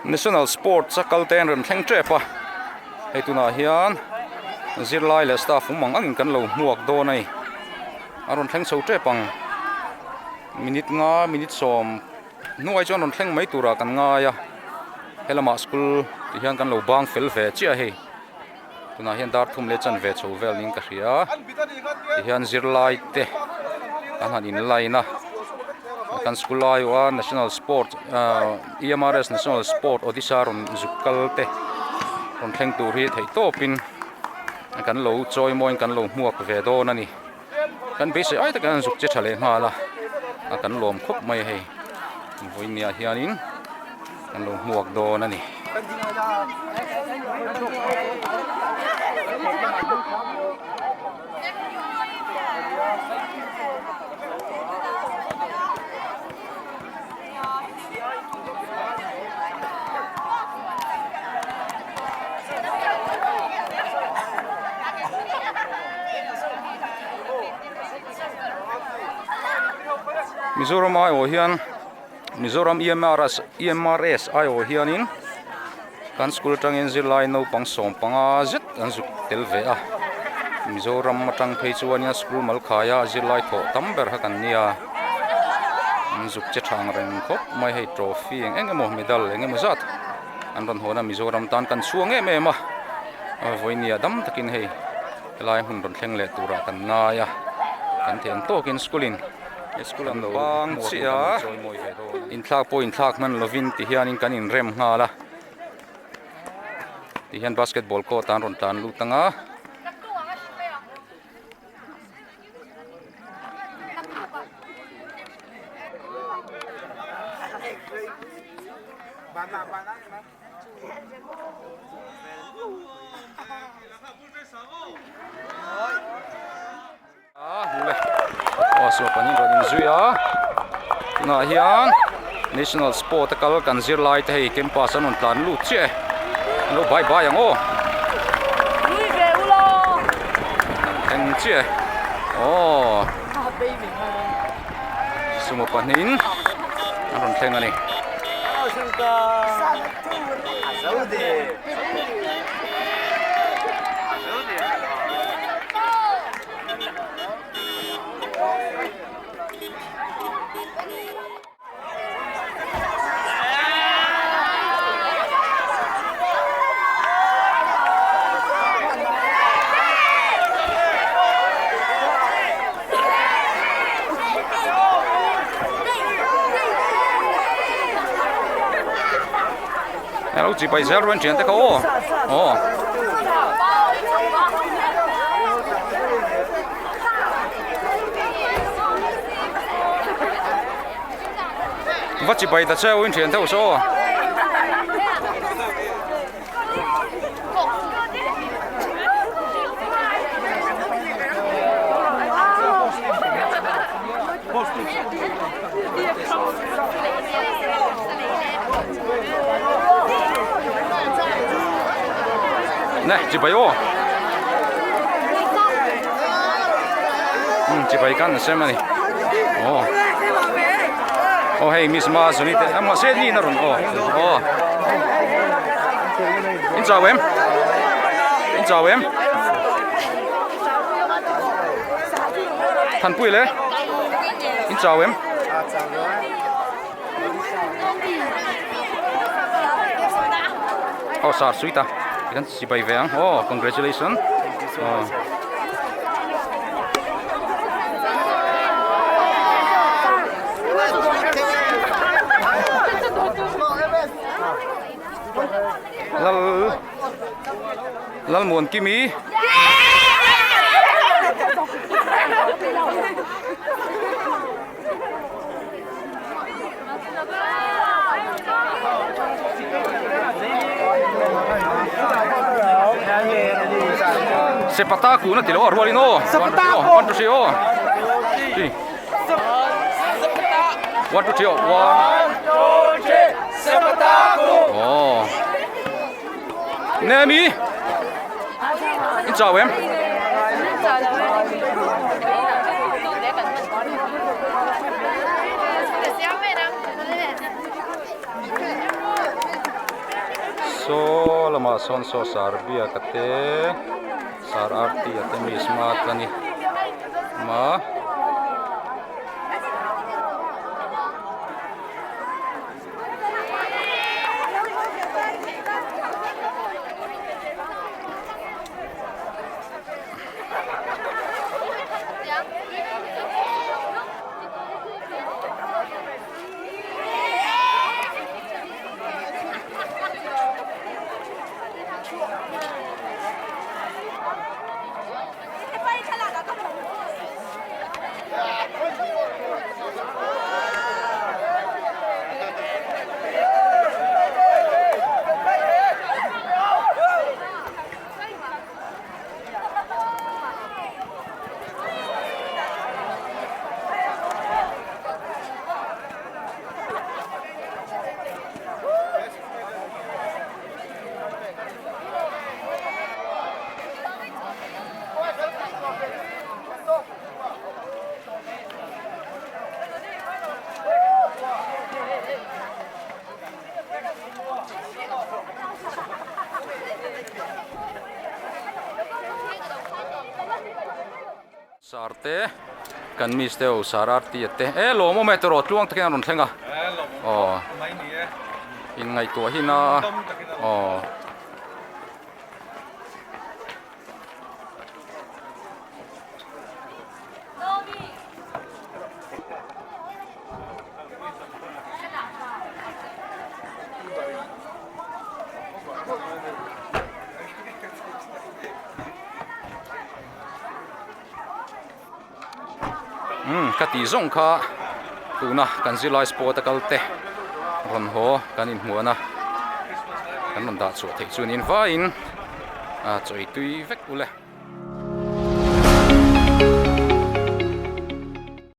national sport sakal ten ram thleng trepa hei tuna hian zirlai le staff umang angin kan lo muak do nei aron thleng so trepang minute nga minute som nuai chuan ron thleng mai tura kan nga ya helama school ti hian kan lo bang fel ve chia hei tuna hian dar thum le chan ve chho vel ning ka hria ti hian zirlai te kan han in laina kan school lai wa national sport EMRS national sport odisha ron zukal te ron thleng tur hi thei topin kan lo choi moin kan lo muak ve do na ni kan be se ai ta kan zuk che thale ma la kan lom khop mai hei voi nia hianin kan lo muak do na ni Mizoram ai o hian Mizoram EMRS ai o hianin kan school tangin zirlai no pang som panga zet an zuk tel ve a Mizoram matang phei chuania school mal khaya zirlai tho tamber ha kan nia zuk che thang reng khop mai hei trophy engemo medal engemo zat an ron hona Mizoram tan kan chuang em em a voinia dam takin hei lai hun ron thleng le tura kan nga ya kan thian tokin schoolin school am bang chia in thak man lovin ti hian in kan in rem nga la ti hian basketball ko tan ron tan lu tanga so panin rodin zuya na hian national sport kal kan zirlai te hei campus anon tlan lu che lo bye bye ang o lui ve ulo en che oh sumo panin aron thleng ani Hello, chỉ bây giờ luôn chuyện thế cô. Vắt chỉ bây giờ chơi luôn chuyện thế số. Này, chỉ bay ô. Chỉ bay kan xem này. Oh, hey, Miss Ma, so nite. Am se ni na ron. In chào em. In chào em. Than pui le. In chào em. Oh, sar suita. Kan si bay veang. Oh, congratulations. Lal muôn kimi. Sepataku na tilo arwalino. Sepataku. 1 2 3 oh. 1 2 3 1 2 3 Sepataku. Oh. Nemi. In chào em. so lama son so sarbia kate sar arti ate mi smart kani ma sarte kan mi steo sararti ate lo mo metro tluang takin ron thenga oh in ngai to hina oh kati zong kha tuna kan zilai sport kalte ron ho kan in huana kan man da chu thei chun in vain a choi tui vek ule